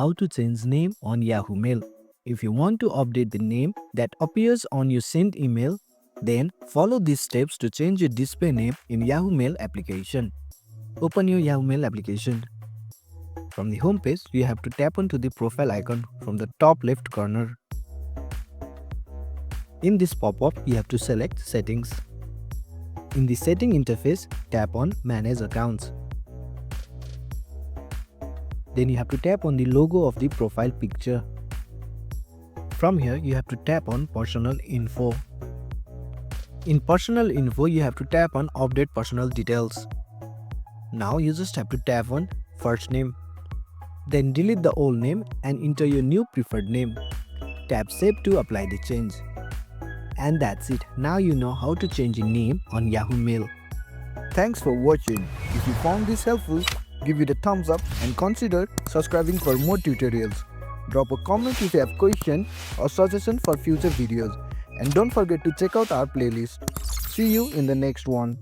How to change name on Yahoo Mail. If you want to update the name that appears on your sent email, then follow these steps to change your display name in Yahoo Mail application. Open your Yahoo Mail application. From the home page, you have to tap onto the profile icon from the top left corner. In this pop-up, you have to select Settings. In the Setting interface, tap on Manage Accounts. Then you have to tap on the logo of the profile picture. From here, you have to tap on Personal Info. In Personal Info, you have to tap on Update Personal Details. Now you just have to tap on First Name. Then delete the old name and enter your new preferred name. Tap Save to apply the change. And that's it. Now you know how to change your name on Yahoo Mail. Thanks for watching. If you found this helpful, give it a thumbs up and consider subscribing for more tutorials. Drop a comment if you have question or suggestion for future videos. And don't forget to check out our playlist. See you in the next one.